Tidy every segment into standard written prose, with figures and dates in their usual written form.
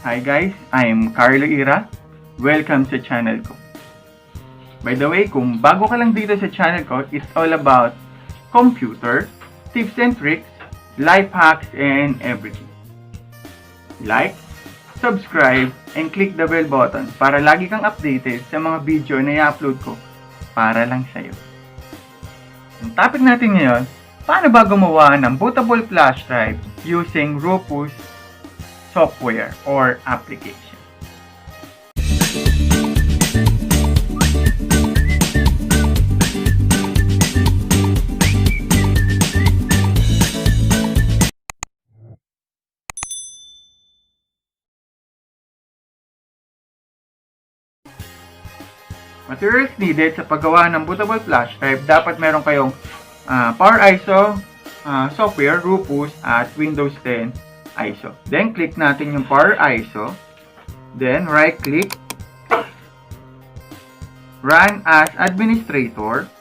Hi guys, I'm carloira. Welcome sa channel ko. By the way, kung bago ka lang dito sa channel ko, it's all about computer, tips and tricks, life hacks, and everything. Like, subscribe, and click the bell button para lagi kang updated sa mga video na i-upload ko para lang sa'yo. Ang topic natin ngayon, paano ba gumawa ng bootable flash drive using Rufus software or application. Materials needed sa paggawa ng bootable flash drive, dapat meron kayong Power ISO software, Rufus at Windows 10 ISO. Then, click natin yung Power ISO. Then, right-click. Run as administrator.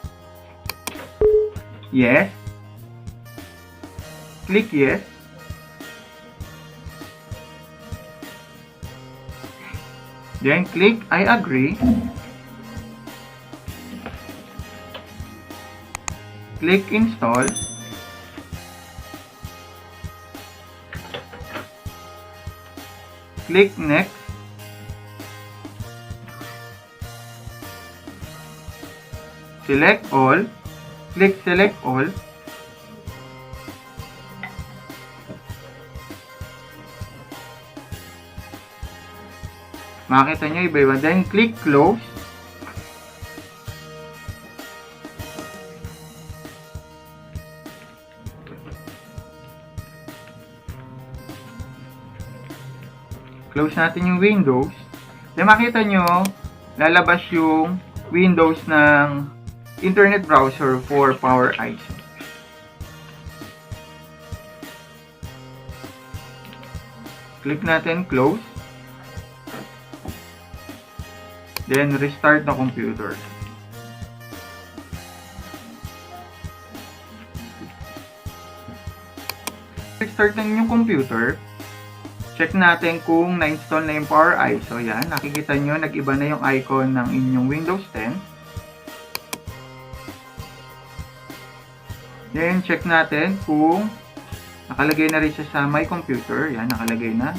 Yes. Click yes. Then, click I agree. Click install. Click next. Select all. Click select all. Makita nyo iba-iba. Then click close. Close natin yung Windows. Then makita nyo, lalabas yung Windows ng internet browser for Power ISO. Click natin close. Then restart the computer. Restart na yung computer. Check natin kung na-install na yung Power ISO. Yan, nakikita nyo, nag-iba na yung icon ng inyong Windows 10. Then, check natin kung nakalagay na rin siya sa My Computer. Yan, nakalagay na.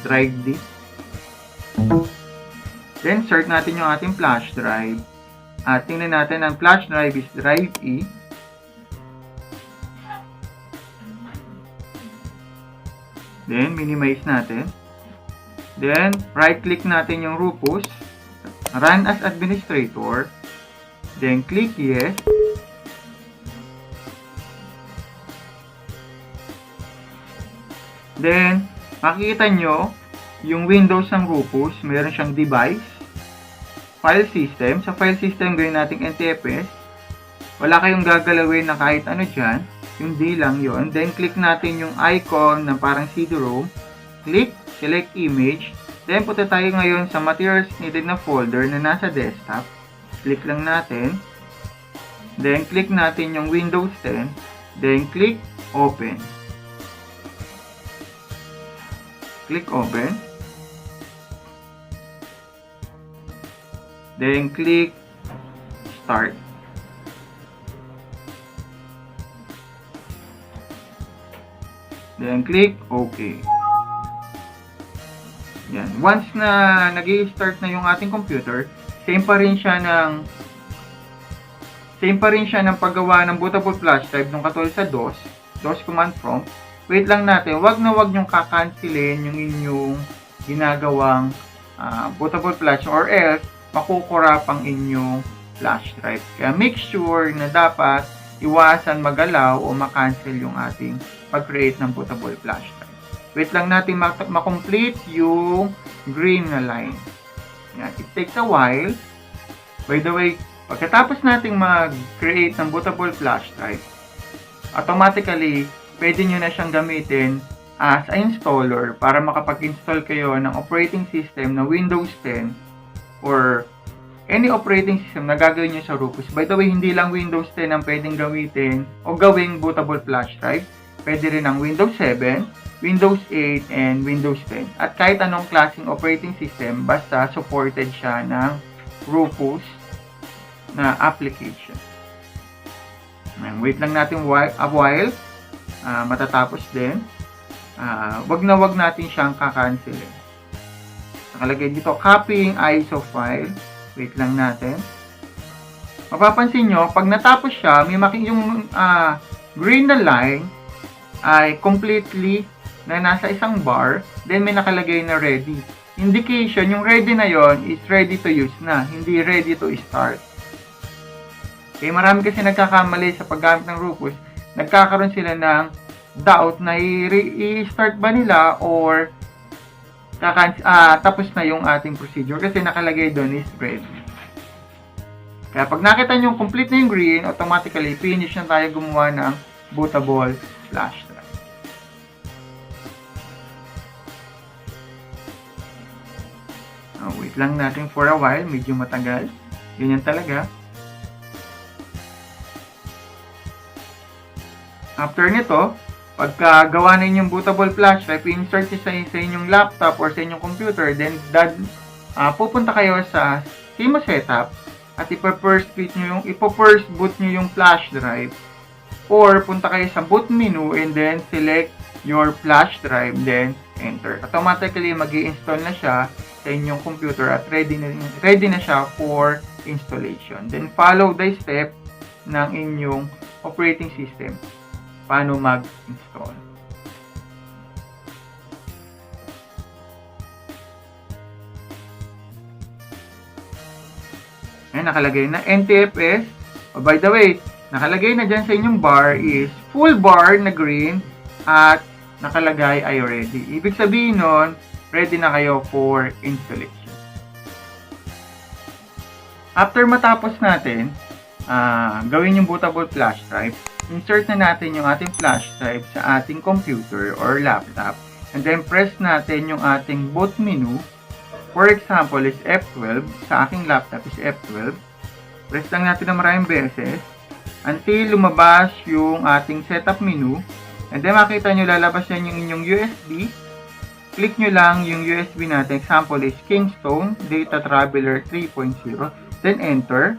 Drive disk. Then, start natin yung ating flash drive. At tingnan natin, ang flash drive is drive E. Then, minimize natin. Then, right-click natin yung Rufus. Run as administrator. Then, click yes. Then, makikita nyo, yung Windows ng Rufus, meron siyang device, file system. Sa file system, gawin natin NTFS. Wala kayong gagalawin na kahit ano dyan. Yung D lang yon. Then, click natin yung icon na parang CD-ROM. Click, select image. Then, punta tayo ngayon sa materials needed na folder na nasa desktop. Click lang natin. Then, click natin yung Windows 10. Then, click open. Click open. Then, click start. Then, click OK. Yan. Once na nag-i-start na yung ating computer, same pa rin siya ng paggawa ng bootable flash drive nung katulad sa DOS command prompt. Wait lang natin, wag nyong kakansilin yung inyong ginagawang bootable flash or else makukurap ang inyong flash drive. Kaya make sure na dapat iwasan magalaw o makancel yung ating pag-create ng bootable flash drive. Wait lang natin makomplete yung green na line. Yan. It takes a while. By the way, pagkatapos nating mag-create ng bootable flash drive, automatically, pwede nyo na siyang gamitin as a installer para makapag-install kayo ng operating system na Windows 10 or any operating system na gagawin nyo sa Rufus. By the way, hindi lang Windows 10 ang pwedeng gamitin o gawing bootable flash drive. pwede rin ang Windows 7, Windows 8, and Windows 10. At kahit anong klaseng operating system, basta supported siya ng Rufus na application. Wait lang natin a while, matatapos din. Wag natin siyang kakancelin. Nakalagay dito, copying ISO file. Wait lang natin. Mapapansin nyo, pag natapos siya, may yung green na line ay completely na nasa isang bar, then may nakalagay na ready. Indication, yung ready na yon is ready to use na, hindi ready to start. Okay, marami kasi nagkakamali sa paggamit ng Rufus, nagkakaroon sila ng doubt na i-start ba nila or tapos na yung ating procedure kasi nakalagay doon is ready. Kaya pag nakita nyo complete na yung green, automatically finish na tayo gumawa ng bootable flash drive. Wait lang natin for a while, medyo matagal. Yun yan talaga. After nito, pagka gawa na inyong bootable flash drive, insert sa inyong laptop or sa inyong computer, then pupunta kayo sa SIMO setup at ipo-first boot nyo yung flash drive, or punta kayo sa boot menu and then select your flash drive, then enter. Automatically mag-i-install na siya sa inyong computer at ready na siya for installation. Then follow the step ng inyong operating system paano mag-install. Ayan, nakalagay na NTFS. By the way, nakalagay na dyan sa inyong bar is full bar na green at nakalagay ay ready. Ibig sabihin nun, ready na kayo for installation. After matapos natin gawin yung bootable flash drive, insert na natin yung ating flash drive sa ating computer or laptop, and then press natin yung ating boot menu. For example, is F12. Sa aking laptop is F12. Press lang natin na maraming beses until lumabas yung ating setup menu, and then makita nyo lalabas yan yung inyong USB. Click nyo lang yung USB natin. Example is Kingston Data Traveler 3.0, then enter.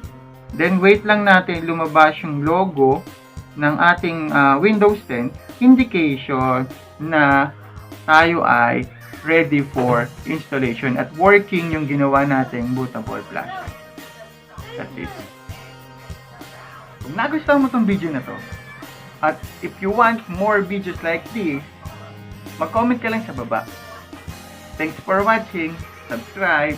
Then wait lang natin lumabas yung logo ng ating Windows 10, indication na tayo ay ready for installation at working yung ginawa nating bootable flash. That's it. Kung nagustuhan mo tong video na to, at if you want more videos like this, mag-comment ka lang sa baba. Thanks for watching. Subscribe.